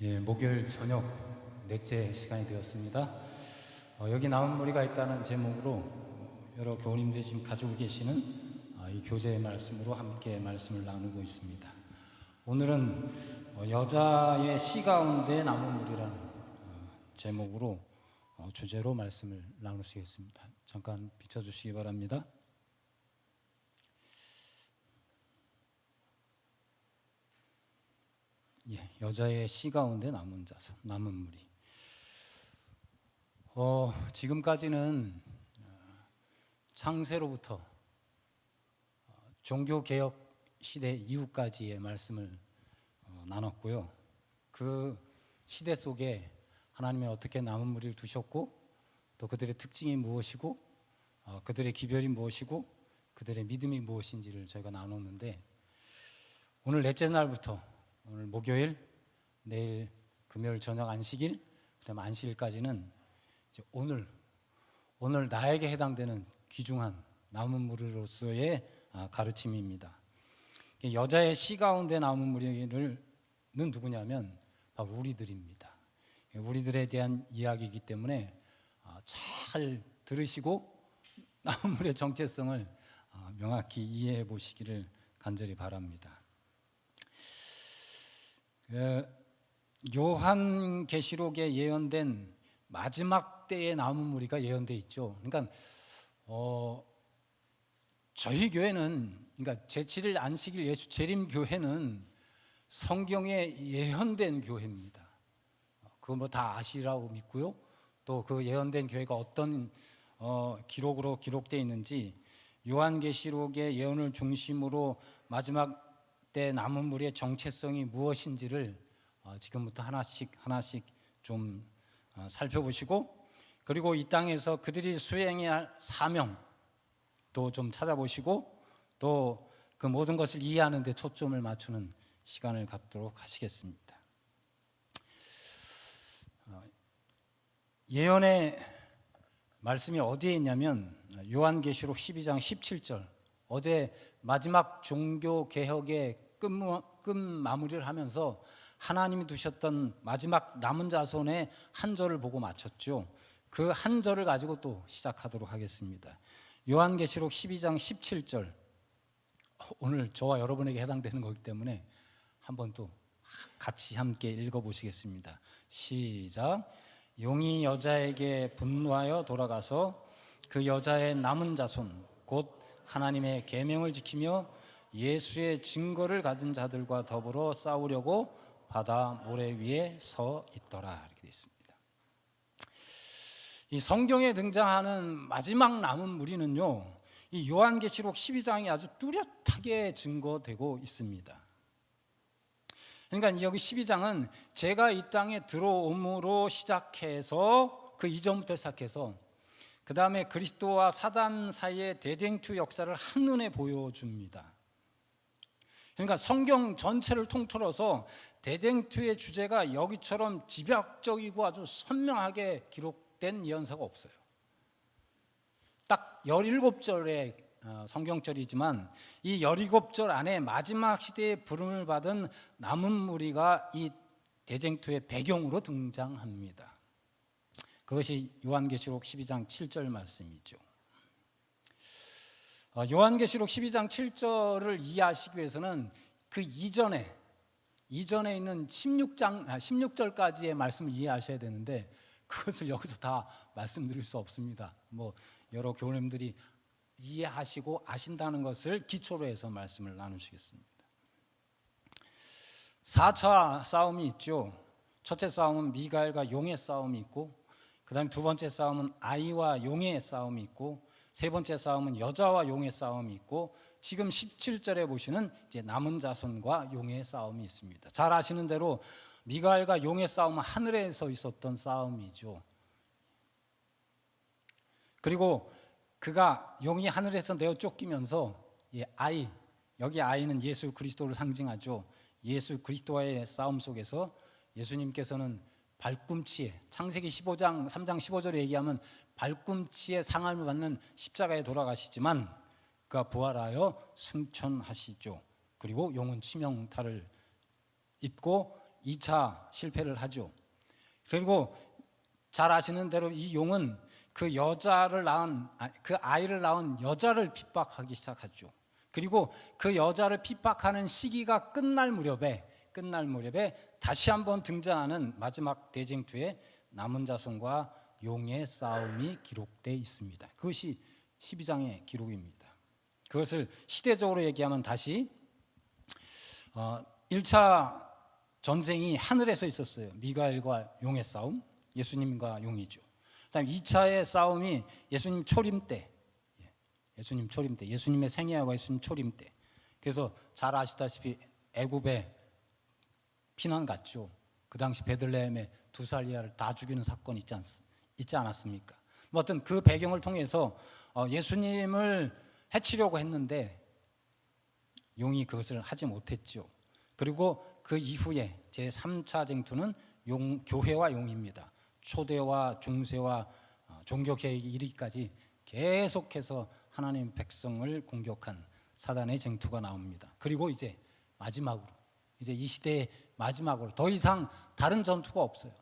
예, 목요일 저녁 넷째 시간이 되었습니다. 여기 남은 무리가 있다는 제목으로 여러 교우님들이 지금 가지고 계시는 이 교제의 말씀으로 함께 말씀을 나누고 있습니다. 오늘은 여자의 씨 가운데 남은 무리라는 제목으로 주제로 말씀을 나누시겠습니다. 잠깐 비춰주시기 바랍니다. 예, 여자의 씨 가운데 남은 자손, 남은 무리. 지금까지는 창세로부터 종교개혁 시대 이후까지의 말씀을 나눴고요. 그 시대 속에 하나님이 어떻게 남은 무리를 두셨고, 또 그들의 특징이 무엇이고, 그들의 기별이 무엇이고, 그들의 믿음이 무엇인지를 저희가 나눴는데, 오늘 넷째 날부터 오늘 목요일, 내일 금요일 저녁 안식일, 그다음 안식일까지는 이제 오늘 나에게 해당되는 귀중한 남은 무리로서의 가르침입니다. 여자의 씨 가운데 남은 무리는 누구냐면 바로 우리들입니다. 우리들에 대한 이야기이기 때문에 잘 들으시고 남은 무리의 정체성을 명확히 이해해 보시기를 간절히 바랍니다. 요한계시록에 예언된 마지막 때의 남은 무리가 예언되어 있죠. 그러니까 저희 교회는, 그러니까 제7일 안식일 예수 재림 교회는 성경에 예언된 교회입니다. 그거 뭐 다 아시라고 믿고요. 또 그 예언된 교회가 어떤 기록으로 기록되어 있는지, 요한계시록의 예언을 중심으로 마지막 때 남은 무리의 정체성이 무엇인지를 지금부터 하나씩 좀 살펴보시고, 그리고 이 땅에서 그들이 수행해야 할 사명도 좀 찾아보시고, 또 그 모든 것을 이해하는 데 초점을 맞추는 시간을 갖도록 하시겠습니다. 예언의 말씀이 어디에 있냐면 요한계시록 12장 17절, 어제 마지막 종교개혁의 끝 마무리를 하면서 하나님이 두셨던 마지막 남은 자손의 한 절을 보고 마쳤죠. 그 한 절을 가지고 또 시작하도록 하겠습니다. 요한계시록 12장 17절, 오늘 저와 여러분에게 해당되는 거기 때문에 한번 또 같이 함께 읽어보시겠습니다. 시작. 용이 여자에게 분노하여 돌아가서 그 여자의 남은 자손 곧 하나님의 계명을 지키며 예수의 증거를 가진 자들과 더불어 싸우려고 바다 모래 위에 서 있더라, 이렇게 되어 있습니다. 이 성경에 등장하는 마지막 남은 무리는요, 이 요한계시록 12장이 아주 뚜렷하게 증거되고 있습니다. 그러니까 여기 12장은 제가 이 땅에 들어옴으로 시작해서, 그 이전부터 시작해서 그 다음에 그리스도와 사단 사이의 대쟁투 역사를 한눈에 보여줍니다. 그러니까 성경 전체를 통틀어서 대쟁투의 주제가 여기처럼 집약적이고 아주 선명하게 기록된 예언서가 없어요. 딱 17절의 성경절이지만 이 17절 안에 마지막 시대에 부름을 받은 남은 무리가 이 대쟁투의 배경으로 등장합니다. 그것이 요한계시록 12장 7절 말씀이죠. 요한계시록 12장 7절을 이해하시기 위해서는 그 이전에 있는 16절까지의 말씀을 이해하셔야 되는데, 그것을 여기서 다 말씀드릴 수 없습니다. 여러 교우님들이 이해하시고 아신다는 것을 기초로 해서 말씀을 나누시겠습니다. 4차 싸움이 있죠. 첫째 싸움은 미가엘과 용의 싸움이 있고, 그 다음에 두 번째 싸움은 아이와 용의 싸움이 있고, 세 번째 싸움은 여자와 용의 싸움이 있고, 지금 17절에 보시는 이제 남은 자손과 용의 싸움이 있습니다. 잘 아시는 대로 미가엘과 용의 싸움은 하늘에서 있었던 싸움이죠. 그리고 용이 하늘에서 내어 쫓기면서 여기 아이는 예수 그리스도를 상징하죠. 예수 그리스도와의 싸움 속에서 예수님께서는 발꿈치에, 창세기 15장 3장 15절에 얘기하면 발꿈치에 상함을 받는 십자가에 돌아가시지만 그가 부활하여 승천하시죠. 그리고 용은 치명타를 입고 2차 실패를 하죠. 그리고 잘 아시는 대로 이 용은 그 아이를 낳은 여자를 핍박하기 시작하죠. 그리고 그 여자를 핍박하는 시기가 끝날 무렵에 다시 한번 등장하는 마지막 대쟁투에 남은 자손과 용의 싸움이 기록되어 있습니다. 그것이 12장의 기록입니다. 그것을 시대적으로 얘기하면 다시 1차 전쟁이 하늘에서 있었어요. 미가엘과 용의 싸움, 예수님과 용이죠. 그다음 2차의 싸움이 예수님 초림 때, 예수님의 생애와 예수님 초림 때. 그래서 잘 아시다시피 애굽에 피난 갔죠. 그 당시 베들레헴에 2살 이하를 다 죽이는 사건이 있지 않았습니까? 뭐 어떤 그 배경을 통해서 예수님을 해치려고 했는데 용이 그것을 하지 못했죠. 그리고 그 이후에 제3차 쟁투는 교회와 용입니다. 초대와 중세와 종교개혁이 이르기까지 계속해서 하나님의 백성을 공격한 사단의 쟁투가 나옵니다. 그리고 이제 마지막으로, 이제 이 시대의 마지막으로 더 이상 다른 전투가 없어요.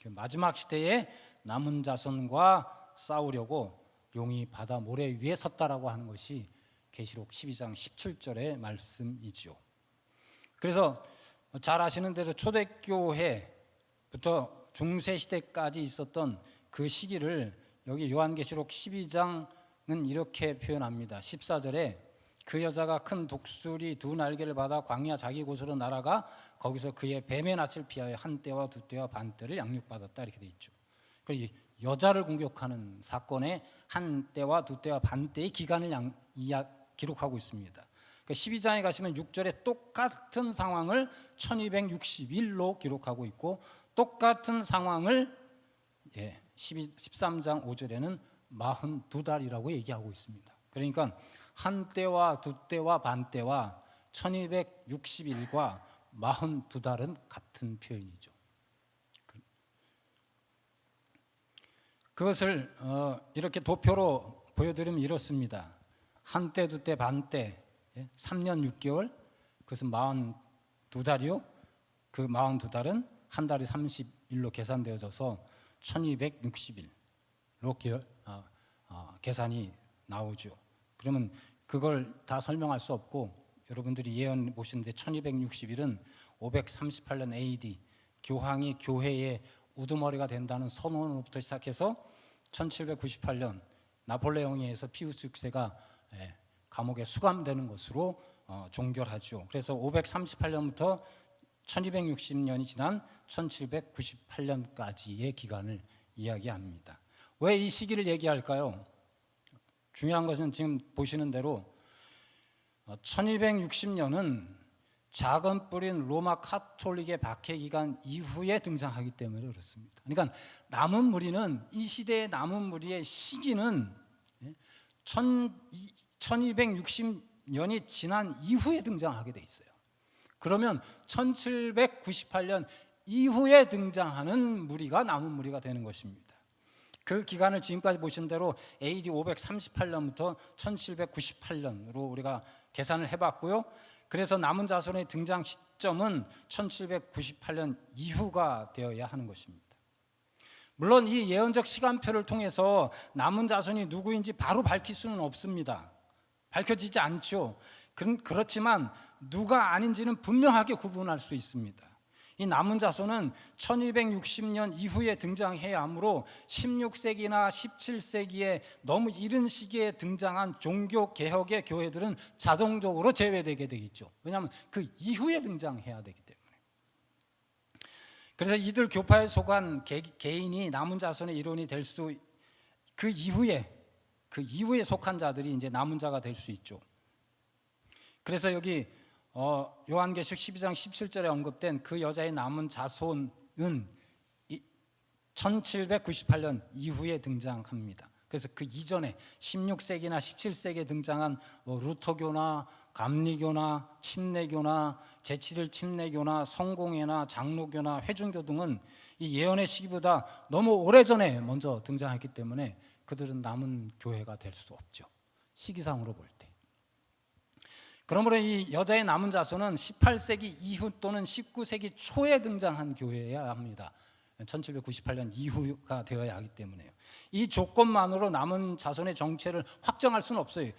그 마지막 시대에 남은 자손과 싸우려고 용이 바다 모래 위에 섰다라고 하는 것이 계시록 12장 17절의 말씀이죠. 그래서 잘 아시는 대로 초대교회부터 중세시대까지 있었던 그 시기를 여기 요한계시록 12장은 이렇게 표현합니다. 14절에 그 여자가 큰 독수리 2날개를 받아 광야 자기 곳으로 날아가 거기서 그의 뱀의 낯을 피하여 한 떼와 2떼와 반 떼를 양육받았다, 이렇게 돼 있죠. 그리고 여자를 공격하는 사건의 한 떼와 2떼와 반 떼의 기간을 기록하고 있습니다. 12장에 가시면 6절에 똑같은 상황을 1261로 기록하고 있고, 똑같은 상황을 13장 5절에는 42달이라고 얘기하고 있습니다. 그러니까 한 때와 2때와 반 때와 1261과 42달은 같은 표현이죠. 그것을 이렇게 도표로 보여드리면 이렇습니다. 한 때, 2때, 반 때, 3년 6개월, 그것은 42달이요. 그 42달은 한 달이 30일로 계산되어져서 1260일로 계산이 나오죠. 그러면 그걸 다 설명할 수 없고, 여러분들이 예언 보시는데 1260일은 538년 AD 교황이 교회의 우두머리가 된다는 선언으로부터 시작해서 1798년 나폴레옹에 의해서 피우스 6세가 감옥에 수감되는 것으로 종결하죠. 그래서 538년부터 1260년이 지난 1798년까지의 기간을 이야기합니다. 왜 이 시기를 얘기할까요? 중요한 것은 지금 보시는 대로 1260년은 작은 뿌린 로마 카톨릭의 박해 기간 이후에 등장하기 때문에 그렇습니다. 그러니까 남은 무리는, 이 시대의 남은 무리의 시기는 1260년이 지난 이후에 등장하게 돼 있어요. 그러면 1798년 이후에 등장하는 무리가 남은 무리가 되는 것입니다. 그 기간을 지금까지 보신 대로 AD 538년부터 1798년으로 우리가 계산을 해봤고요. 그래서 남은 자손의 등장 시점은 1798년 이후가 되어야 하는 것입니다. 물론 이 예언적 시간표를 통해서 남은 자손이 누구인지 바로 밝힐 수는 없습니다. 밝혀지지 않죠. 그렇지만 누가 아닌지는 분명하게 구분할 수 있습니다. 이 남은 자손은 1260년 이후에 등장해야 하므로 16세기나 17세기에 너무 이른 시기에 등장한 종교개혁의 교회들은 자동적으로 제외되게 되겠죠. 왜냐하면 그 이후에 등장해야 되기 때문에. 그래서 이들 교파에 속한 개인이 남은 자손의 일원이 될 수, 그 이후에 속한 자들이 이제 남은 자가 될 수 있죠. 그래서 여기 요한계시록 12장 17절에 언급된 그 여자의 남은 자손은 1798년 이후에 등장합니다. 그래서 그 이전에 16세기나 17세기에 등장한 루터교나 감리교나 침례교나 제7일 침례교나 성공회나 장로교나 회중교 등은 이 예언의 시기보다 너무 오래전에 먼저 등장했기 때문에 그들은 남은 교회가 될 수 없죠. 시기상으로 볼 때. 그러므로 이 여자의 남은 자손은 18세기 이후 또는 19세기 초에 등장한 교회여야 합니다. 1798년 이후가 되어야 하기 때문에요. 이 조건만으로 남은 자손의 정체를 확정할 수는 없어요.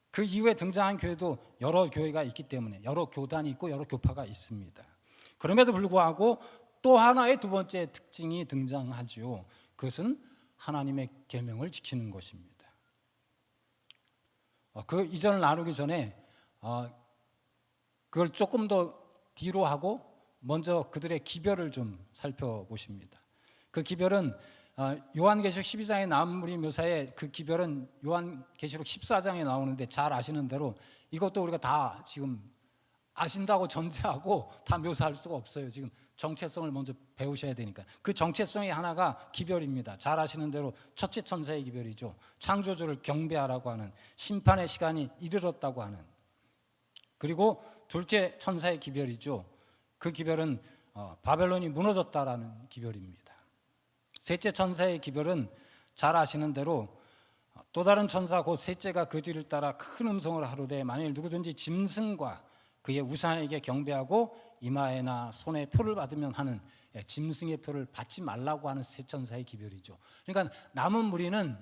그 이후에 등장한 교회도 여러 교회가 있기 때문에 여러 교단이 있고 여러 교파가 있습니다. 그럼에도 불구하고 또 하나의 두 번째 특징이 등장하죠. 그것은 하나님의 계명을 지키는 것입니다. 그 이전을 나누기 전에 그걸 조금 더 뒤로 하고 먼저 그들의 기별을 좀 살펴보십니다. 그 기별은 요한계시록 12장의 남은 무리 묘사에 그 기별은 요한계시록 14장에 나오는데 잘 아시는 대로 이것도 우리가 다 지금 아신다고 전제하고 다 묘사할 수가 없어요. 지금 정체성을 먼저 배우셔야 되니까. 그 정체성의 하나가 기별입니다. 잘 아시는 대로 첫째 천사의 기별이죠. 창조주를 경배하라고 하는, 심판의 시간이 이르렀다고 하는. 그리고 둘째 천사의 기별이죠. 그 기별은 바벨론이 무너졌다라는 기별입니다. 셋째 천사의 기별은 잘 아시는 대로 또 다른 천사 곧 셋째가 그 뒤를 따라 큰 음성을 하루되 만일 누구든지 짐승과 그의 우상에게 경배하고 이마에나 손에 표를 받으면 하는 짐승의 표를 받지 말라고 하는 세 천사의 기별이죠. 그러니까 남은 무리는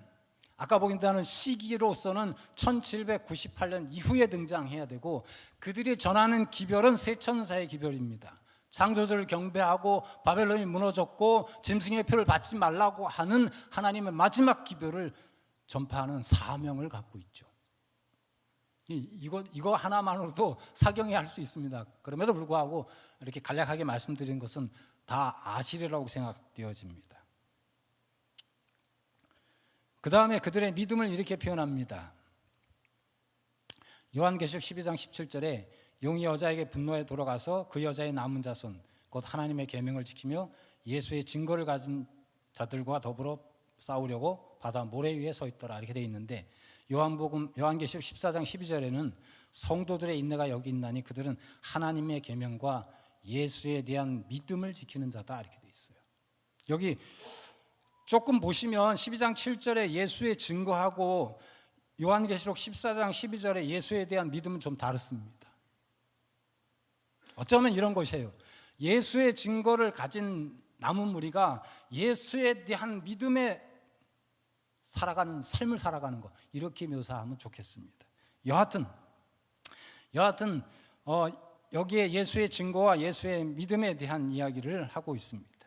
아까 보긴다는 시기로서는 1798년 이후에 등장해야 되고 그들이 전하는 기별은 세 천사의 기별입니다. 창조주를 경배하고 바벨론이 무너졌고 짐승의 표를 받지 말라고 하는 하나님의 마지막 기별을 전파하는 사명을 갖고 있죠. 이거 하나만으로도 사경이 할 수 있습니다. 그럼에도 불구하고 이렇게 간략하게 말씀드린 것은 다 아시리라고 생각되어집니다. 그 다음에 그들의 믿음을 이렇게 표현합니다. 요한계시록 12장 17절에 용이 여자에게 분노에 돌아가서 그 여자의 남은 자손 곧 하나님의 계명을 지키며 예수의 증거를 가진 자들과 더불어 싸우려고 바다 모래 위에 서 있더라 이렇게 되어 있는데 요한계시록 14장 12절에는 성도들의 인내가 여기 있나니 그들은 하나님의 계명과 예수에 대한 믿음을 지키는 자다 이렇게 되어 있어요. 여기 조금 보시면 12장 7절에 예수의 증거하고 요한계시록 14장 12절에 예수에 대한 믿음은 좀 다릅니다. 어쩌면 이런 것이에요. 예수의 증거를 가진 남은 무리가 예수에 대한 믿음에 살아가는 삶을 살아가는 것 이렇게 묘사하면 좋겠습니다. 여하튼 여기에 예수의 증거와 예수의 믿음에 대한 이야기를 하고 있습니다.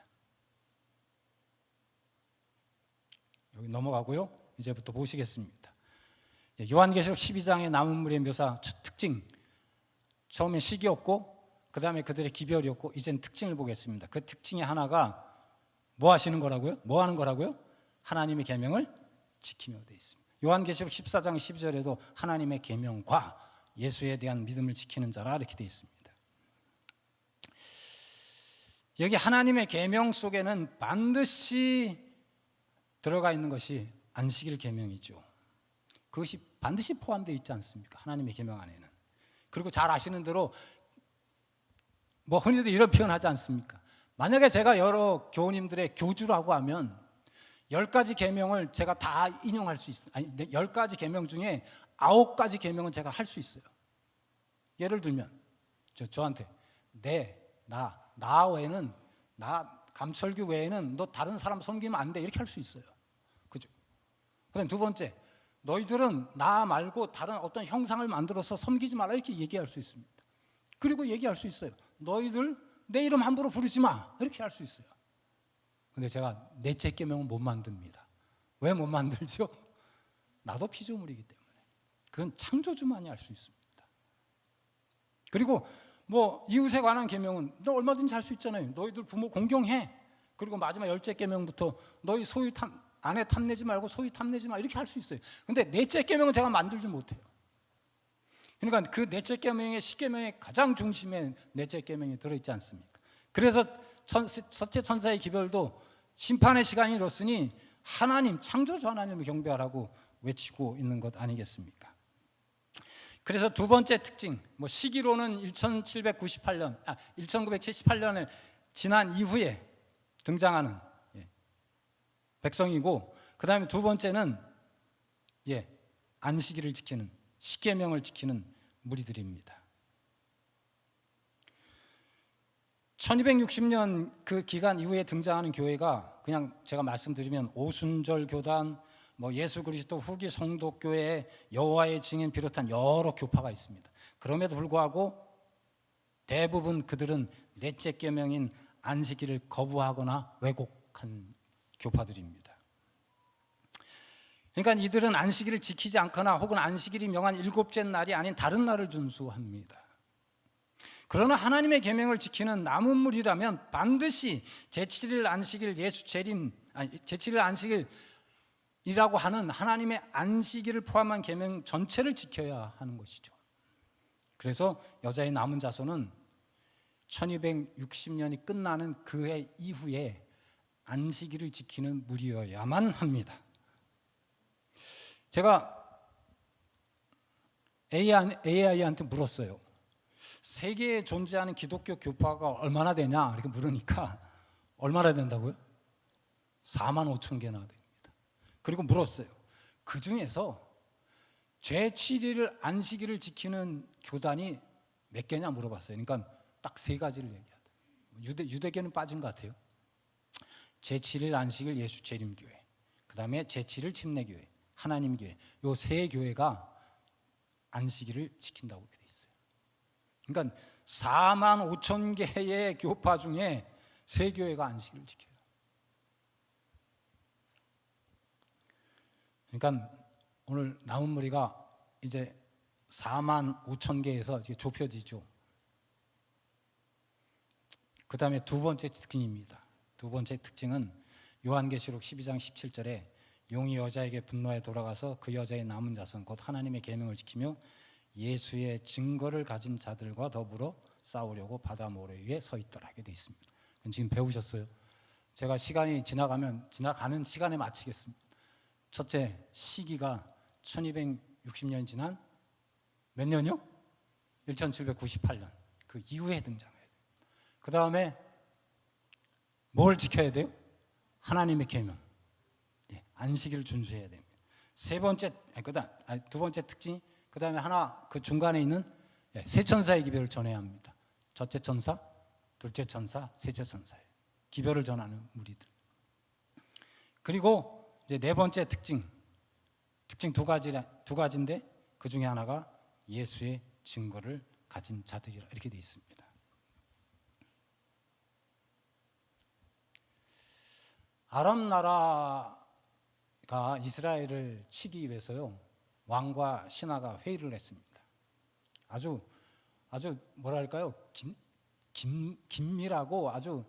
여기 넘어가고요. 이제부터 보시겠습니다. 요한계시록 12장의 남은 무리의 묘사 특징, 처음에 시기였고 그 다음에 그들의 기별이었고 이제는 특징을 보겠습니다. 그 특징의 하나가 뭐 하시는 거라고요? 뭐 하는 거라고요? 하나님의 계명을 지키며 되어 있습니다. 요한계시록 14장 12절에도 하나님의 계명과 예수에 대한 믿음을 지키는 자라 이렇게 되어 있습니다. 여기 하나님의 계명 속에는 반드시 들어가 있는 것이 안식일 계명이죠. 그것이 반드시 포함되어 있지 않습니까? 하나님의 계명 안에는. 그리고 잘 아시는 대로 뭐 흔히도 이런 표현하지 않습니까? 만약에 제가 여러 교우님들의 교주라고 하면 10가지 계명을 제가 다 인용할 수 있어요. 아니 10가지 계명 중에 9가지 계명은 제가 할 수 있어요. 예를 들면 저한테 나 외에는 나 감철규 외에는 너 다른 사람 섬기면 안 돼 이렇게 할 수 있어요. 그죠? 그다음 두 번째, 너희들은 나 말고 다른 어떤 형상을 만들어서 섬기지 말라 이렇게 얘기할 수 있습니다. 그리고 얘기할 수 있어요. 너희들 내 이름 함부로 부르지 마 이렇게 할 수 있어요. 근데 제가 넷째 계명은 못 만듭니다. 왜 못 만들죠? 나도 피조물이기 때문에. 그건 창조주만이 할 수 있습니다. 그리고 뭐 이웃에 관한 계명은 너 얼마든지 할 수 있잖아요. 너희들 부모 공경해. 그리고 마지막 10째 계명부터 너희 소유 아내 탐내지 말고 소유 탐내지 마 이렇게 할 수 있어요. 근데 넷째 계명은 제가 만들지 못해요. 그러니까 그 넷째 계명의 10계명의 가장 중심에 넷째 계명이 들어있지 않습니까? 그래서 첫째 천사의 기별도 심판의 시간이 이렇으니 하나님, 창조주 하나님을 경배하라고 외치고 있는 것 아니겠습니까? 그래서 두 번째 특징, 뭐 시기로는 1978년에 지난 이후에 등장하는 백성이고, 그 다음에 두 번째는 안식일을 지키는, 십계명을 지키는 무리들입니다. 1260년 그 기간 이후에 등장하는 교회가 그냥 제가 말씀드리면 오순절 교단, 예수 그리스도 후기 성도교회, 여호와의 증인 비롯한 여러 교파가 있습니다. 그럼에도 불구하고 대부분 그들은 넷째 계명인 안식일을 거부하거나 왜곡한 교파들입니다. 그러니까 이들은 안식일을 지키지 않거나 혹은 안식일이 명한 일곱째 날이 아닌 다른 날을 준수합니다. 그러나 하나님의 계명을 지키는 남은 무리라면 반드시 제7일 안식일 제7일 안식일이라고 하는 하나님의 안식일을 포함한 계명 전체를 지켜야 하는 것이죠. 그래서 여자의 남은 자손은 1260년이 끝나는 그 해 이후에 안식일을 지키는 무리여야만 합니다. 제가 AI한테 물었어요. 세계에 존재하는 기독교 교파가 얼마나 되냐 이렇게 물으니까 얼마나 된다고요? 4만 5천 개나 됩니다. 그리고 물었어요. 그 중에서 제7일 안식일을 지키는 교단이 몇 개냐 물어봤어요. 그러니까 딱 세 가지를 얘기하더라고요. 유대교는 빠진 것 같아요. 제7일 안식일 예수 재림교회, 그 다음에 제7일 침례교회, 하나님교회, 요 세 교회가 안식일을 지킨다고 돼 있어요. 그러니까 4만 5천 개의 교파 중에 세 교회가 안식일을 지켜요. 그러니까 오늘 남은 무리가 이제 4만 5천 개에서 이제 좁혀지죠. 그 다음에 두 번째 특징입니다. 두 번째 특징은 요한계시록 12장 17절에 용이 여자에게 분노해 돌아가서 그 여자의 남은 자손 곧 하나님의 계명을 지키며 예수의 증거를 가진 자들과 더불어 싸우려고 바다 모래 위에 서 있더라 하게 되어 있습니다. 그건 지금 배우셨어요? 제가 시간이 지나가는 시간에 마치겠습니다. 첫째, 시기가 1260년이 지난 몇 년이요? 1798년 그 이후에 등장해야 돼요. 그 다음에 뭘 지켜야 돼요? 하나님의 계명, 안식일을 준수해야 됩니다. 두 번째 특징, 그 다음에 그 중간에 있는 세 천사의 기별을 전해야 합니다. 첫째 천사, 둘째 천사, 셋째 천사예요. 기별을 전하는 무리들. 그리고 이제 네 번째 특징 두 가지인데 그 중에 하나가 예수의 증거를 가진 자들이라 이렇게 되어 있습니다. 아람 나라가 이스라엘을 치기 위해서요 왕과 신하가 회의를 했습니다. 아주 뭐랄까요 긴밀하고 아주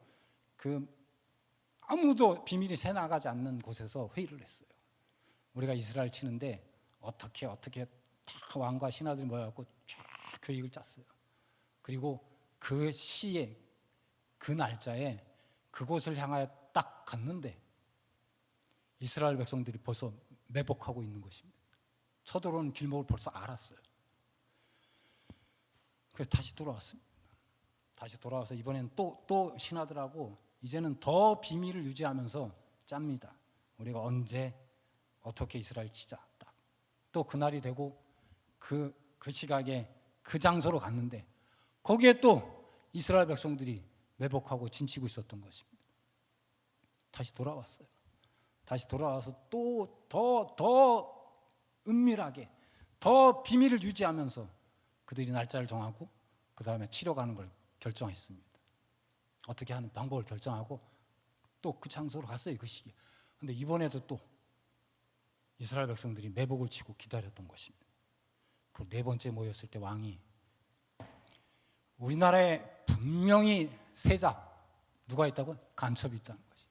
아무도 비밀이 새나가지 않는 곳에서 회의를 했어요. 우리가 이스라엘 치는데 어떻게 다 왕과 신하들이 모여갖고 쫙 계획을 짰어요. 그리고 그 시에 그 날짜에 그곳을 향하여 딱 갔는데 이스라엘 백성들이 벌써 매복하고 있는 것입니다. 쳐들어오는 길목을 벌써 알았어요. 그래서 다시 돌아왔습니다. 다시 돌아와서 이번에는 또 신하들하고 이제는 더 비밀을 유지하면서 짭니다. 우리가 언제 어떻게 이스라엘 치자. 딱. 또 그날이 되고 그 시각에 그 장소로 갔는데 거기에 또 이스라엘 백성들이 매복하고 진치고 있었던 것입니다. 다시 돌아왔어요. 다시 돌아와서 또 더 은밀하게 더 비밀을 유지하면서 그들이 날짜를 정하고 그 다음에 치러 가는 걸 결정했습니다. 어떻게 하는 방법을 결정하고 또 그 장소로 갔어요. 그 시기에. 근데 이번에도 또 이스라엘 백성들이 매복을 치고 기다렸던 것입니다. 그리고 네 번째 모였을 때 왕이 우리나라에 분명히 세자 누가 있다고? 간첩이 있다는 것이.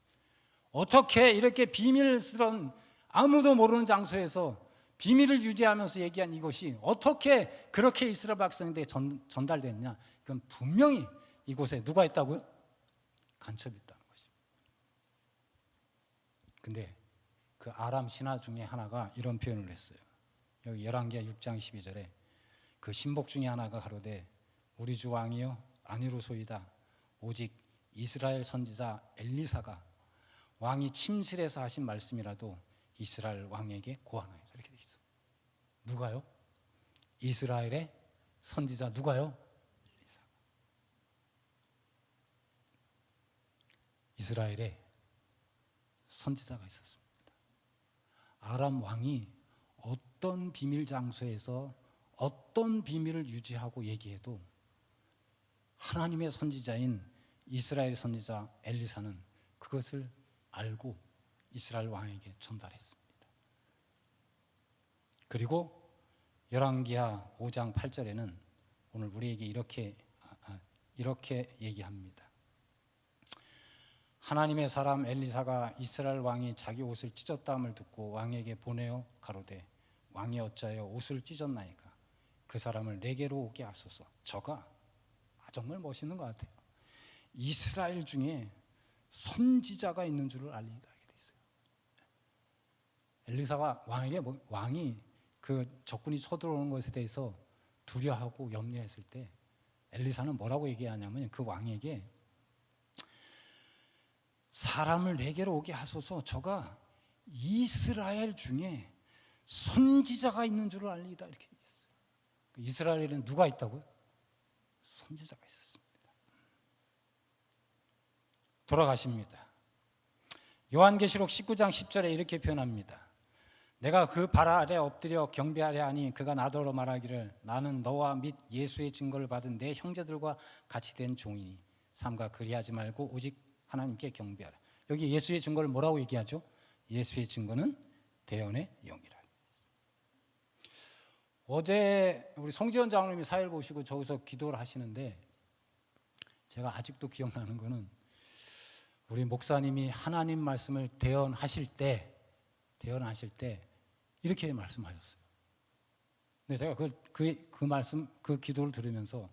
어떻게 이렇게 비밀스러운 아무도 모르는 장소에서 비밀을 유지하면서 얘기한 이것이 어떻게 그렇게 이스라엘 백성인데 전달됐냐? 이건 분명히 이곳에 누가 있다고요? 간첩이 있다는 것입니다. 근데 그 아람 신하 중에 하나가 이런 표현을 했어요. 여기 열왕기하 6장 12절에 그 신복 중에 하나가 가로되 우리 주 왕이여 아니로소이다. 오직 이스라엘 선지자 엘리사가 왕이 침실에서 하신 말씀이라도 이스라엘 왕에게 고하나이다. 이렇게 돼 있어. 누가요? 이스라엘의 선지자 누가요? 이스라엘에 선지자가 있었습니다. 아람 왕이 어떤 비밀 장소에서 어떤 비밀을 유지하고 얘기해도 하나님의 선지자인 이스라엘 선지자 엘리사는 그것을 알고 이스라엘 왕에게 전달했습니다. 그리고 열왕기하 5장 8절에는 오늘 우리에게 이렇게 얘기합니다. 하나님의 사람 엘리사가 이스라엘 왕이 자기 옷을 찢었다함을 듣고 왕에게 보내어 가로되 왕이 어찌하여 옷을 찢었나이까 그 사람을 내게로 오게 하소서. 저가 정말 멋있는 것 같아요. 이스라엘 중에 선지자가 있는 줄을 알리다 이렇게 돼 있어요. 엘리사가 왕이 그 적군이 쳐들어오는 것에 대해서 두려워하고 염려했을 때 엘리사는 뭐라고 얘기하냐면 그 왕에게 사람을 내게로 오게 하소서. 저가 이스라엘 중에 선지자가 있는 줄을 알리다 이렇게 얘기했어요. 이스라엘에는 누가 있다고요? 선지자가 있었습니다. 돌아가십니다. 요한계시록 19장 10절에 이렇게 표현합니다. 내가 그 발 아래 엎드려 경배하려 하니 그가 나더러 말하기를 나는 너와 및 예수의 증거를 받은 내 형제들과 같이 된 종이니 삼가 그리하지 말고 오직 하나님께 경배하라. 여기 예수의 증거를 뭐라고 얘기하죠? 예수의 증거는 대언의 영이라. 어제 우리 송지현 장로님이 사회를 보시고 저기서 기도를 하시는데 제가 아직도 기억나는 거는 우리 목사님이 하나님 말씀을 대언하실 때 이렇게 말씀하셨어요. 근데 제가 그 말씀, 그 기도를 들으면서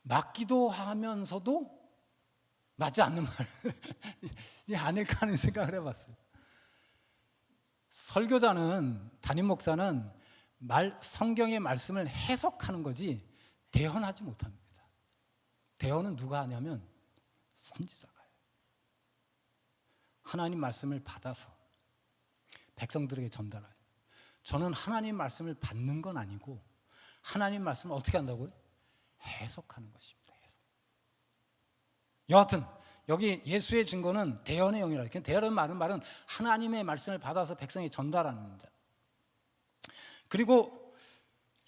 맞기도 하면서도 맞지 않는 말이 아닐까 하는 생각을 해봤어요. 설교자는, 담임 목사는 성경의 말씀을 해석하는 거지 대언하지 못합니다. 대언은 누가 하냐면 선지자가 해요. 하나님 말씀을 받아서 백성들에게 전달하죠. 저는 하나님 말씀을 받는 건 아니고 하나님 말씀을 어떻게 한다고요? 해석하는 것입니다. 해석. 여하튼 여기 예수의 증거는 대언의 영이라. 대언의 말은 하나님의 말씀을 받아서 백성에 전달하는 자. 그리고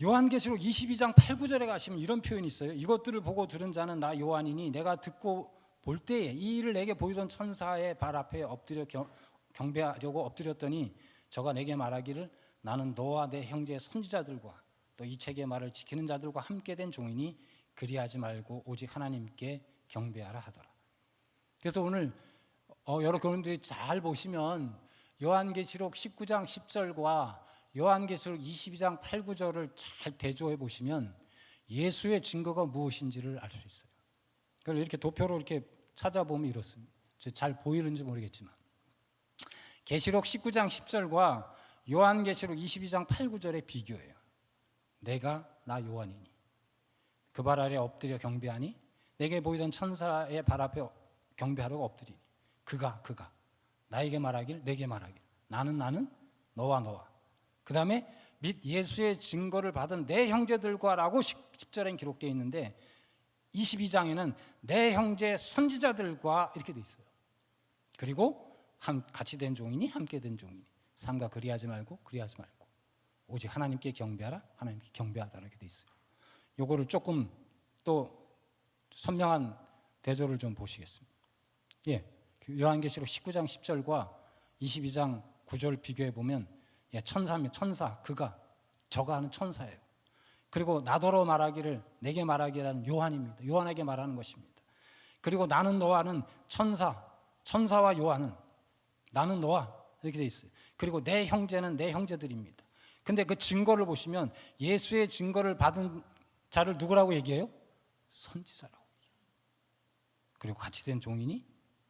요한계시록 22장 8, 9절에 가시면 이런 표현이 있어요. 이것들을 보고 들은 자는 나 요한이니 내가 듣고 볼 때에 이 일을 내게 보이던 천사의 발 앞에 엎드려 경배하려고 엎드렸더니 저가 내게 말하기를 나는 너와 내 형제 선지자들과 또 이 책의 말을 지키는 자들과 함께 된 종이니 그리하지 말고 오직 하나님께 경배하라 하더라. 그래서 오늘 여러분들이 잘 보시면 요한계시록 19장 10절과 요한계시록 22장 8, 9절을 잘 대조해 보시면 예수의 증거가 무엇인지를 알 수 있어요. 그걸 이렇게 도표로 이렇게 찾아보면 이렇습니다. 잘 보이는지 모르겠지만 계시록 19장 10절과 요한계시록 22장 8, 9절의 비교예요. 내가 나 요한이니 그 발 아래 엎드려 경배하니 내게 보이던 천사의 발 앞에 경배하려고 엎드리니 그가 나에게 말하길 내게 말하길 나는 너와 그 다음에 및 예수의 증거를 받은 내 형제들과라고 10절엔 기록되어 있는데 22장에는 내 형제 선지자들과 이렇게 돼 있어요. 그리고 같이 된 종이니 함께 된 종이니 삼가 그리하지 말고 오직 하나님께 경배하라 하나님께 경배하다 이렇게 돼 있어요. 요거를 조금 또 선명한 대조를 좀 보시겠습니다. 요한계시록 19장 10절과 22장 9절 비교해 보면 천사 저가 하는 천사예요. 그리고 나더러 말하기를 내게 말하기라는 요한입니다. 요한에게 말하는 것입니다. 그리고 나는 너와는 천사와 요한은 나는 너와 이렇게 돼 있어요. 그리고 내 형제는 내 형제들입니다. 근데 그 증거를 보시면 예수의 증거를 받은 자를 누구라고 얘기해요? 선지자라고 얘기해요. 그리고 같이 된 종이니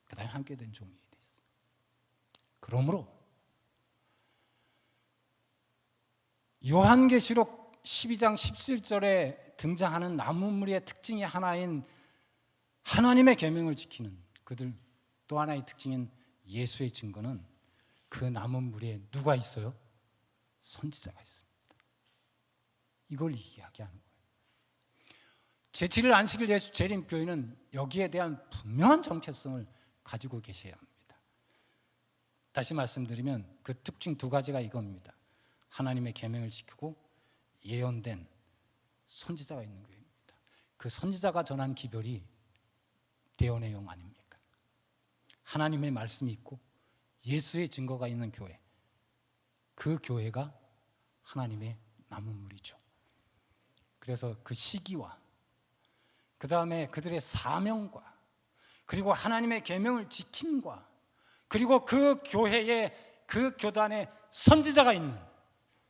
그 다음에 함께 된 종이 돼 있어요. 그러므로 요한계시록 12장 17절에 등장하는 나무무리의 특징이 하나인 하나님의 계명을 지키는 그들 또 하나의 특징인 예수의 증거는 그 나무무리에 누가 있어요? 선지자가 있습니다. 이걸 이야기하는 거예요. 제7일 안식일 예수 재림교회는 여기에 대한 분명한 정체성을 가지고 계셔야 합니다. 다시 말씀드리면 그 특징 두 가지가 이겁니다. 하나님의 계명을 지키고 예언된 선지자가 있는 교회입니다. 그 선지자가 전한 기별이 대언의 영 아닙니까? 하나님의 말씀이 있고 예수의 증거가 있는 교회, 그 교회가 하나님의 남은 물이죠. 그래서 그 시기와 그 다음에 그들의 사명과 그리고 하나님의 계명을 지킴과 그리고 그 교회에 그 교단에 선지자가 있는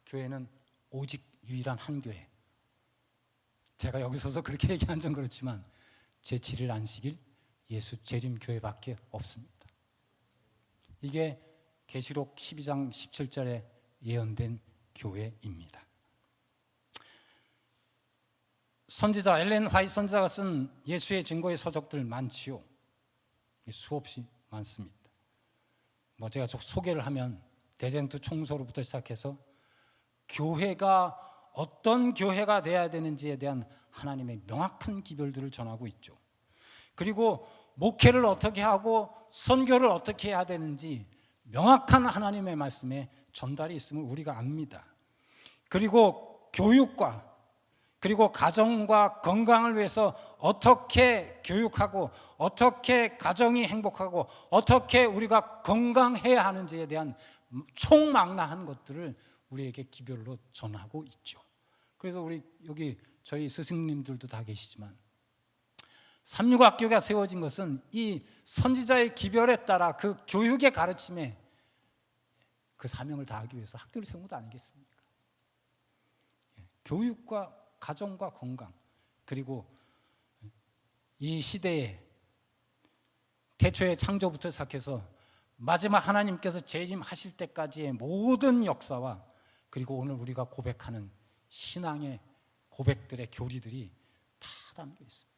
교회는 오직 유일한 한 교회. 제가 여기 서서 그렇게 얘기한 점 그렇지만 제7일 안식일 예수 재림교회밖에 없습니다. 이게 계시록 12장 17절에 예언된 교회입니다. 선지자 엘렌 화이트 선지자가 쓴 예수의 증거의 서적들 많지요. 수없이 많습니다. 제가 소개를 하면 대쟁투 총소로부터 시작해서 교회가 어떤 교회가 돼야 되는지에 대한 하나님의 명확한 기별들을 전하고 있죠. 그리고 목회를 어떻게 하고 선교를 어떻게 해야 되는지 명확한 하나님의 말씀에 전달이 있음을 우리가 압니다. 그리고 교육과 그리고 가정과 건강을 위해서 어떻게 교육하고 어떻게 가정이 행복하고 어떻게 우리가 건강해야 하는지에 대한 총망라한 것들을 우리에게 기별로 전하고 있죠. 그래서 우리 여기 저희 스승님들도 다 계시지만 삼육학교가 세워진 것은 이 선지자의 기별에 따라 그 교육의 가르침에 그 사명을 다하기 위해서 학교를 세운 것 아니겠습니까? 교육과 가정과 건강, 그리고 이 시대에 태초의 창조부터 시작해서 마지막 하나님께서 재림하실 때까지의 모든 역사와 그리고 오늘 우리가 고백하는 신앙의 고백들의 교리들이 다 담겨 있습니다.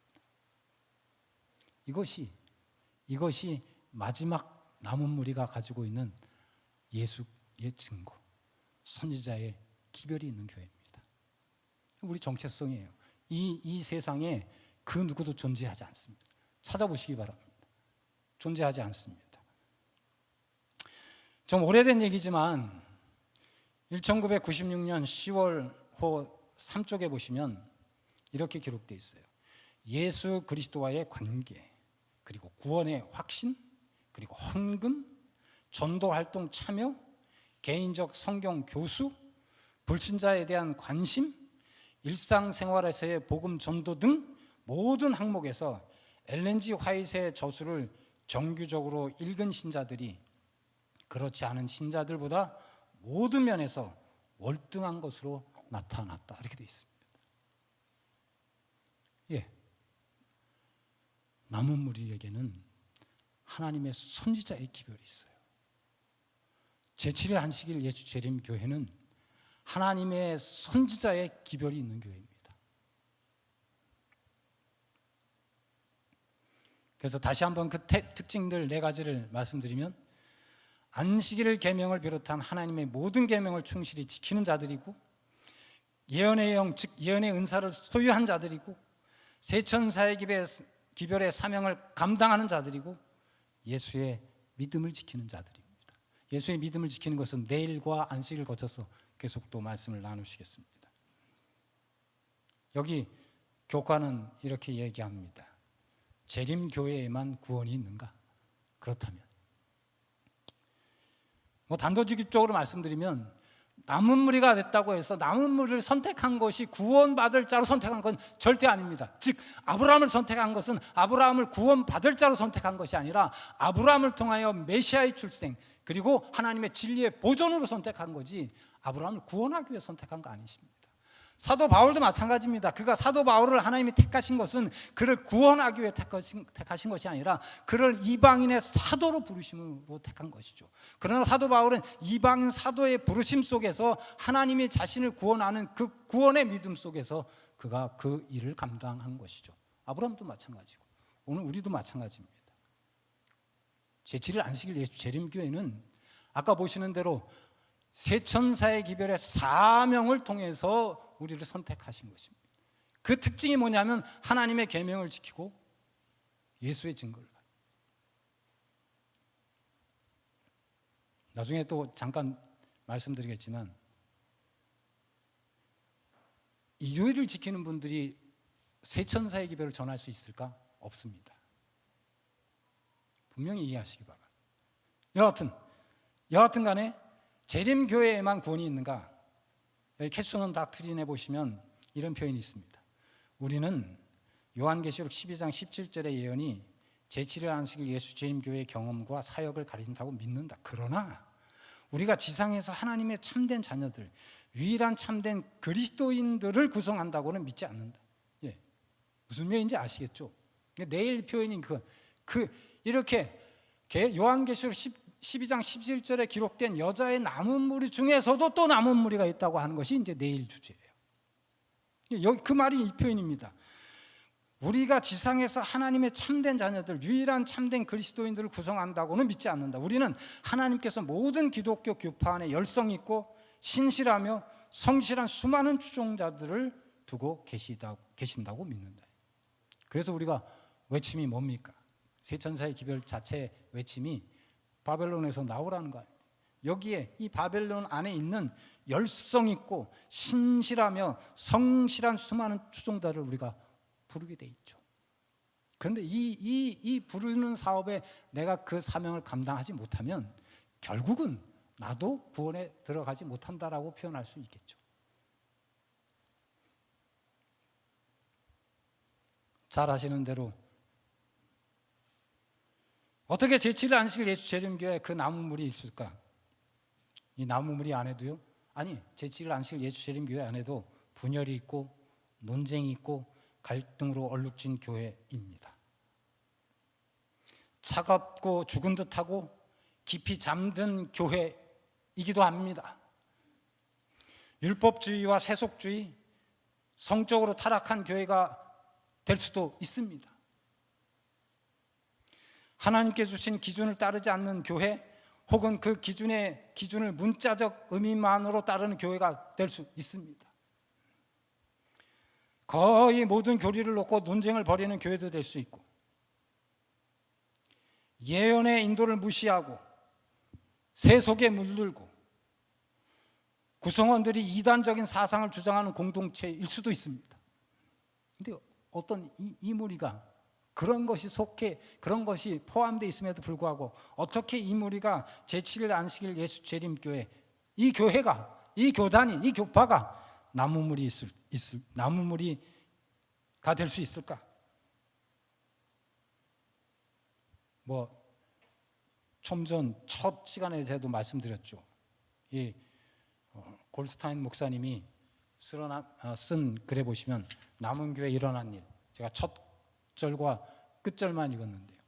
이것이 마지막 남은 무리가 가지고 있는 예수의 증거, 선지자의 기별이 있는 교회입니다. 우리 정체성이에요. 이 세상에 그 누구도 존재하지 않습니다. 찾아보시기 바랍니다. 존재하지 않습니다. 좀 오래된 얘기지만 1996년 10월호 3쪽에 보시면 이렇게 기록되어 있어요. 예수 그리스도와의 관계, 그리고 구원의 확신, 그리고 헌금, 전도활동 참여, 개인적 성경 교수, 불신자에 대한 관심, 일상생활에서의 복음 전도 등 모든 항목에서 엘렌 G 화이트의 저수를 정규적으로 읽은 신자들이 그렇지 않은 신자들보다 모든 면에서 월등한 것으로 나타났다. 이렇게 되어 있습니다. 남은 무리에게는 하나님의 선지자의 기별이 있어요. 제7일 안식일 예수 재림교회는 하나님의 선지자의 기별이 있는 교회입니다. 그래서 다시 한번 그 특징들 4가지를 말씀드리면 안식일 계명을 비롯한 하나님의 모든 계명을 충실히 지키는 자들이고 예언의 영, 즉 예언의 은사를 소유한 자들이고 세천사의 기별의 사명을 감당하는 자들이고 예수의 믿음을 지키는 자들입니다. 예수의 믿음을 지키는 것은 내일과 안식일을 거쳐서 계속 또 말씀을 나누시겠습니다. 여기 교과는 이렇게 얘기합니다. 재림교회에만 구원이 있는가? 그렇다면 단도직입적으로 말씀드리면 남은 무리가 됐다고 해서 남은 무리를 선택한 것이 구원받을 자로 선택한 건 절대 아닙니다. 즉 아브라함을 선택한 것은 아브라함을 구원받을 자로 선택한 것이 아니라 아브라함을 통하여 메시아의 출생 그리고 하나님의 진리의 보존으로 선택한 거지 아브라함을 구원하기 위해 선택한 거 아니십니다. 사도 바울도 마찬가지입니다. 그가 사도 바울을 하나님이 택하신 것은 그를 구원하기 위해 택하신 것이 아니라 그를 이방인의 사도로 부르심으로 택한 것이죠. 그러나 사도 바울은 이방인 사도의 부르심 속에서 하나님이 자신을 구원하는 그 구원의 믿음 속에서 그가 그 일을 감당한 것이죠. 아브라함도 마찬가지고 오늘 우리도 마찬가지입니다. 제7일 안식일 예수 재림교회는 아까 보시는 대로 세 천사의 기별의 사명을 통해서 우리를 선택하신 것입니다. 그 특징이 뭐냐면 하나님의 계명을 지키고 예수의 증거를. 나중에 또 잠깐 말씀드리겠지만 일요일을 지키는 분들이 세 천사의 기별을 전할 수 있을까? 없습니다. 분명히 이해하시기 바랍니다. 여하튼 간에 재림교회에만 구원이 있는가? 여기 캐스논 닥트린에 보시면 이런 표현이 있습니다. 우리는 요한계시록 12장 17절의 예언이 제7일 안식일 예수 재림교회의 경험과 사역을 가리킨다고 믿는다. 그러나 우리가 지상에서 하나님의 참된 자녀들, 유일한 참된 그리스도인들을 구성한다고는 믿지 않는다. 예, 무슨 표현인지 아시겠죠? 내일 표현인 이렇게 요한계시록 12장 17절에 기록된 여자의 남은 무리 중에서도 또 남은 무리가 있다고 하는 것이 이제 내일 주제예요. 여기 그 말이 이 표현입니다. 우리가 지상에서 하나님의 참된 자녀들, 유일한 참된 그리스도인들을 구성한다고는 믿지 않는다. 우리는 하나님께서 모든 기독교 교파 안에 열성 있고 신실하며 성실한 수많은 추종자들을 두고 계신다고 믿는다. 그래서 우리가 외침이 뭡니까? 세 천사의 기별 자체의 외침이 바벨론에서 나오라는 거예요. 여기에 이 바벨론 안에 있는 열성 있고 신실하며 성실한 수많은 추종자를 우리가 부르게 돼 있죠. 그런데 이 부르는 사업에 내가 그 사명을 감당하지 못하면 결국은 나도 구원에 들어가지 못한다라고 표현할 수 있겠죠. 잘 아시는 대로 어떻게 제7일 안식일 예수 재림교회 그 남은 무리 있을까? 이 남은 무리 안에도요, 제7일 안식일 예수 재림교회 안에도 분열이 있고 논쟁이 있고 갈등으로 얼룩진 교회입니다. 차갑고 죽은 듯하고 깊이 잠든 교회이기도 합니다. 율법주의와 세속주의, 성적으로 타락한 교회가 될 수도 있습니다. 하나님께 주신 기준을 따르지 않는 교회, 혹은 그 기준을 문자적 의미만으로 따르는 교회가 될 수 있습니다. 거의 모든 교리를 놓고 논쟁을 벌이는 교회도 될 수 있고, 예언의 인도를 무시하고 세속에 물들고 구성원들이 이단적인 사상을 주장하는 공동체일 수도 있습니다. 그런데 어떤 이 무리가 그런 것이 포함되어 있음에도 불구하고 어떻게 이 무리가 제7일 안식일 예수 재림교회, 이 교회가, 이 교단이, 이 교파가 남은 무리가 될 수 있을까? 좀 전 첫 시간에 제도 말씀드렸죠. 이 골스타인 목사님이 쓴 글에 보시면 남은 교회 일어난 일, 제가 첫 절과 끝절만 읽었는데요.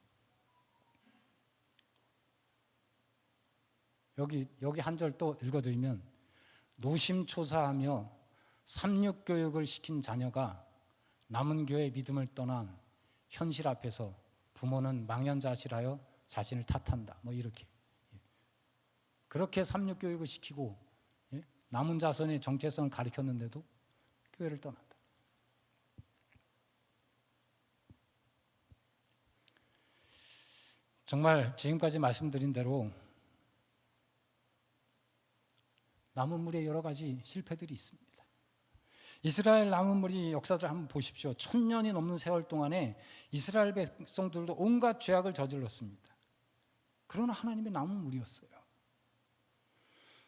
여기 한 절 또 읽어드리면, 노심초사하며 삼육교육을 시킨 자녀가 남은 교회의 믿음을 떠난 현실 앞에서 부모는 망연자실하여 자신을 탓한다. 이렇게. 그렇게 삼육교육을 시키고 남은 자손의 정체성을 가르쳤는데도 교회를 떠난다. 정말 지금까지 말씀드린 대로 남은 무리에 여러 가지 실패들이 있습니다. 이스라엘 남은 무리 역사를 한번 보십시오. 1000년이 넘는 세월 동안에 이스라엘 백성들도 온갖 죄악을 저질렀습니다. 그러나 하나님의 남은 무리였어요.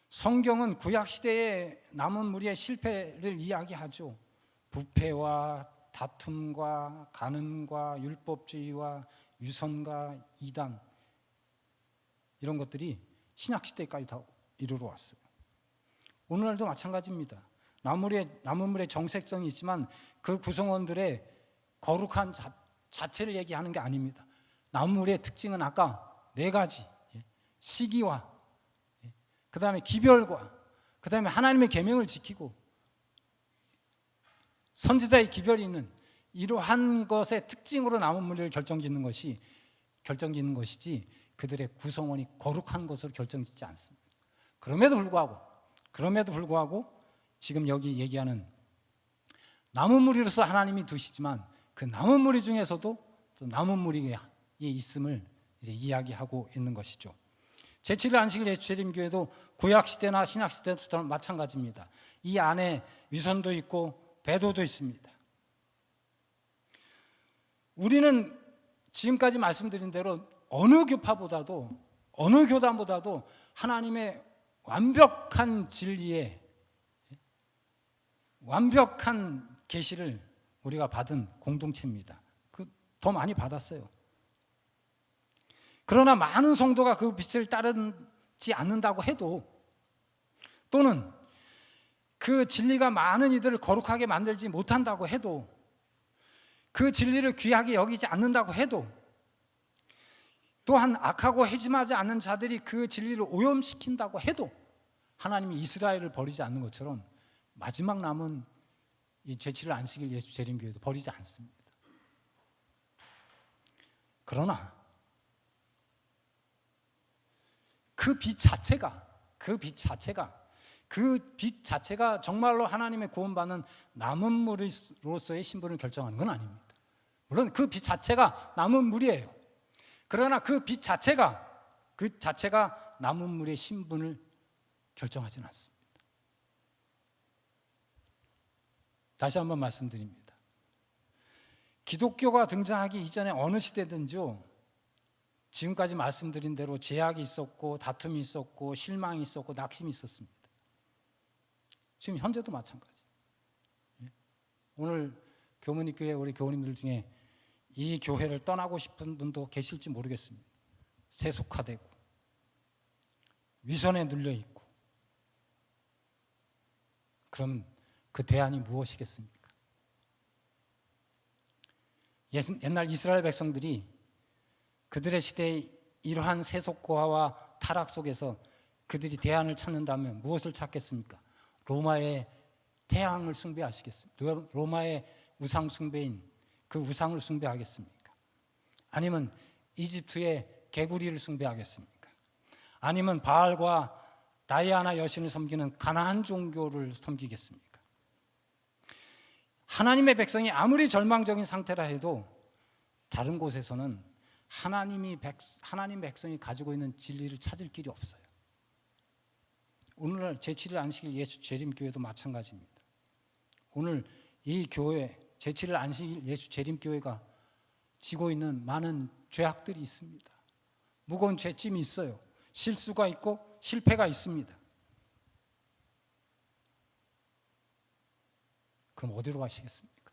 성경은 구약시대의 남은 무리의 실패를 이야기하죠. 부패와 다툼과 간음과 율법주의와 유선과 이단, 이런 것들이 신약시대까지 다 이르러 왔어요. 오늘날도 마찬가지입니다. 남은 물의 정색성이 있지만 그 구성원들의 거룩한 자체를 얘기하는 게 아닙니다. 남은 물의 특징은 아까 4가지, 시기와 그 다음에 기별과 그 다음에 하나님의 계명을 지키고 선지자의 기별이 있는 이러한 것의 특징으로 남은 무리를 결정짓는 것이지 그들의 구성원이 거룩한 것으로 결정짓지 않습니다. 그럼에도 불구하고 그럼에도 불구하고 지금 여기 얘기하는 남은 무리로서 하나님이 두시지만 그 남은 무리 중에서도 또 남은 무리에 있음을 이제 이야기하고 있는 것이죠. 제7일 안식일 예수재림교회도 구약시대나 신약시대도 마찬가지입니다. 이 안에 위선도 있고 배도도 있습니다. 우리는 지금까지 말씀드린 대로 어느 교파보다도 어느 교단보다도 하나님의 완벽한 진리에 완벽한 계시를 우리가 받은 공동체입니다. 더 많이 받았어요. 그러나 많은 성도가 그 빛을 따르지 않는다고 해도, 또는 그 진리가 많은 이들을 거룩하게 만들지 못한다고 해도, 그 진리를 귀하게 여기지 않는다고 해도, 또한 악하고 해짐하지 않는 자들이 그 진리를 오염시킨다고 해도 하나님이 이스라엘을 버리지 않는 것처럼 마지막 남은 이 제7일 안식일 예수 재림교회도 버리지 않습니다. 그러나 그 빛 자체가 정말로 하나님의 구원받는 남은 무리로서의 신분을 결정하는 건 아닙니다. 물론 그 빛 자체가 남은 무리예요. 그러나 그 빛 자체가 남은 무리의 신분을 결정하지는 않습니다. 다시 한번 말씀드립니다. 기독교가 등장하기 이전에 어느 시대든지요, 지금까지 말씀드린 대로 제약이 있었고 다툼이 있었고 실망이 있었고 낙심이 있었습니다. 지금 현재도 마찬가지. 오늘 교문이교회 우리 교우님들 중에 이 교회를 떠나고 싶은 분도 계실지 모르겠습니다. 세속화되고 위선에 눌려있고. 그럼 그 대안이 무엇이겠습니까? 옛날 이스라엘 백성들이 그들의 시대의 이러한 세속화와 타락 속에서 그들이 대안을 찾는다면 무엇을 찾겠습니까? 로마의 태양을 숭배하시겠습니까? 로마의 우상 숭배인 그 우상을 숭배하겠습니까? 아니면 이집트의 개구리를 숭배하겠습니까? 아니면 바알과 다이아나 여신을 섬기는 가나안 종교를 섬기겠습니까? 하나님의 백성이 아무리 절망적인 상태라 해도 다른 곳에서는 하나님 백성이 가지고 있는 진리를 찾을 길이 없어요. 오늘날 제7일 안식일 예수 재림교회도 마찬가지입니다. 오늘 이 교회 제7일 안식일 예수 재림교회가 지고 있는 많은 죄악들이 있습니다. 무거운 죄짐이 있어요. 실수가 있고 실패가 있습니다. 그럼 어디로 가시겠습니까?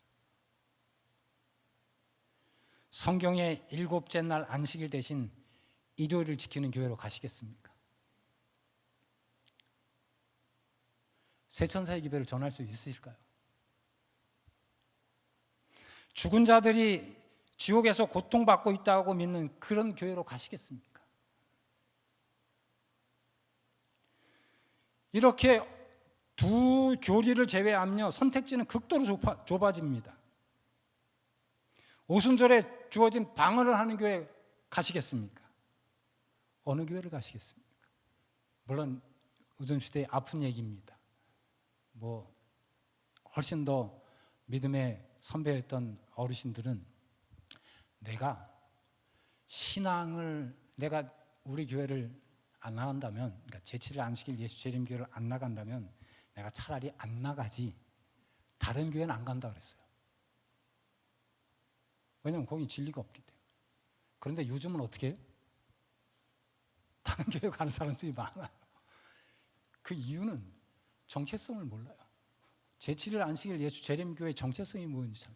성경의 7째 날 안식일 대신 일요일을 지키는 교회로 가시겠습니까? 새천사의 기별을 전할 수 있으실까요? 죽은 자들이 지옥에서 고통받고 있다고 믿는 그런 교회로 가시겠습니까? 이렇게 두 교리를 제외하며 선택지는 극도로 좁아집니다. 오순절에 주어진 방언을 하는 교회 가시겠습니까? 어느 교회를 가시겠습니까? 물론 요즘 시대의 아픈 얘기입니다. 훨씬 더 믿음의 선배였던 어르신들은 내가 우리 교회를 안 나간다면, 그러니까 제7일 안식일 예수 재림교회를 안 나간다면 내가 차라리 안 나가지 다른 교회는 안 간다 그랬어요. 왜냐하면 거기 진리가 없기 때문에. 그런데 요즘은 어떻게 해요? 다른 교회 가는 사람들이 많아요. 그 이유는 정체성을 몰라요. 제7일 안식일 예수 재림교회의 정체성이 뭔지 참.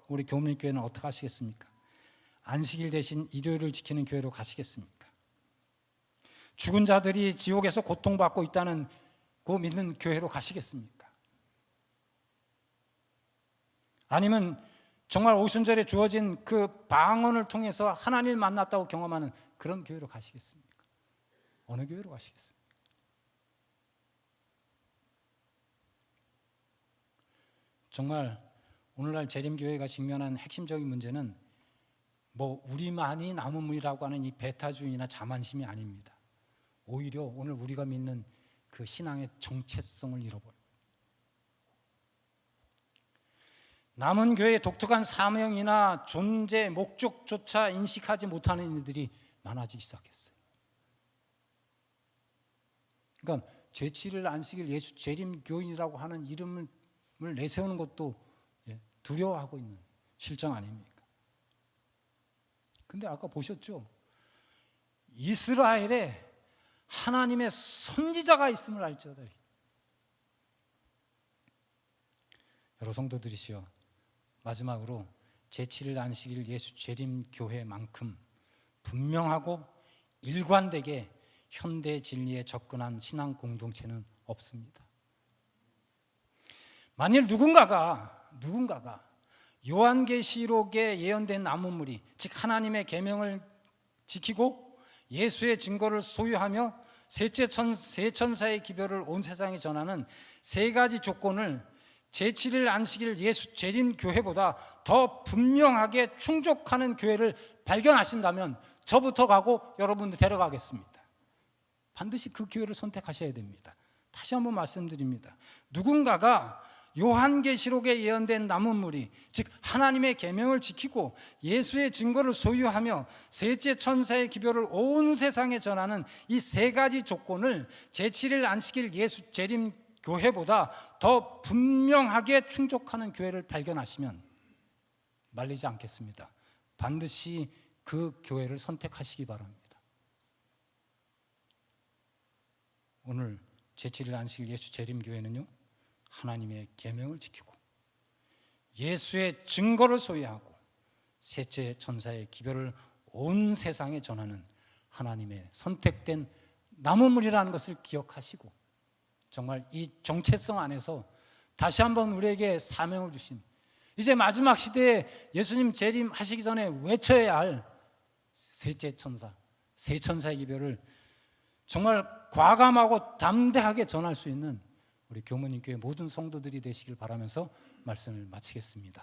우리 교민교회는 어떻게 하시겠습니까? 안식일 대신 일요일을 지키는 교회로 가시겠습니까? 죽은 자들이 지옥에서 고통받고 있다는 그 믿는 교회로 가시겠습니까? 아니면 정말 오순절에 주어진 그 방언을 통해서 하나님을 만났다고 경험하는 그런 교회로 가시겠습니까? 어느 교회로 가시겠습니까? 정말 오늘날 재림교회가 직면한 핵심적인 문제는 우리만이 남은 무리라고 하는 이 배타주의나 자만심이 아닙니다. 오히려 오늘 우리가 믿는 그 신앙의 정체성을 잃어버려요. 남은 교회의 독특한 사명이나 존재 목적조차 인식하지 못하는 이들이 많아지기 시작했어요. 그러니까 제7일 안식일 예수 재림 교인이라고 하는 이름을 내세우는 것도 두려워하고 있는 실정 아닙니까? 근데 아까 보셨죠? 이스라엘에 하나님의 선지자가 있음을 알지어다. 여러 성도들이시여, 마지막으로 제7일 안식일 예수 재림 교회만큼 분명하고 일관되게 현대 진리에 접근한 신앙 공동체는 없습니다. 만일 누군가가 요한계시록에 예언된 나무물이, 즉 하나님의 계명을 지키고 예수의 증거를 소유하며 셋째 세천사의 기별을 온 세상에 전하는 세 가지 조건을 제7일 안식일 예수 재림 교회보다 더 분명하게 충족하는 교회를 발견하신다면 저부터 가고 여러분들 데려가겠습니다. 반드시 그 교회를 선택하셔야 됩니다. 다시 한번 말씀드립니다. 누군가가 요한계시록에 예언된 나무물이, 즉 하나님의 계명을 지키고 예수의 증거를 소유하며 셋째 천사의 기별을 온 세상에 전하는 이 세 가지 조건을 제7일 안식일 예수 재림 교회보다 더 분명하게 충족하는 교회를 발견하시면 말리지 않겠습니다. 반드시 그 교회를 선택하시기 바랍니다. 오늘 제7일 안식일 예수 재림 교회는요, 하나님의 계명을 지키고 예수의 증거를 소유하고 셋째 천사의 기별을 온 세상에 전하는 하나님의 선택된 나무물이라는 것을 기억하시고 정말 이 정체성 안에서 다시 한번 우리에게 사명을 주신, 이제 마지막 시대에 예수님 재림하시기 전에 외쳐야 할 셋째 천사, 세 천사의 기별을 정말 과감하고 담대하게 전할 수 있는 우리 교무님교회 모든 성도들이 되시길 바라면서 말씀을 마치겠습니다.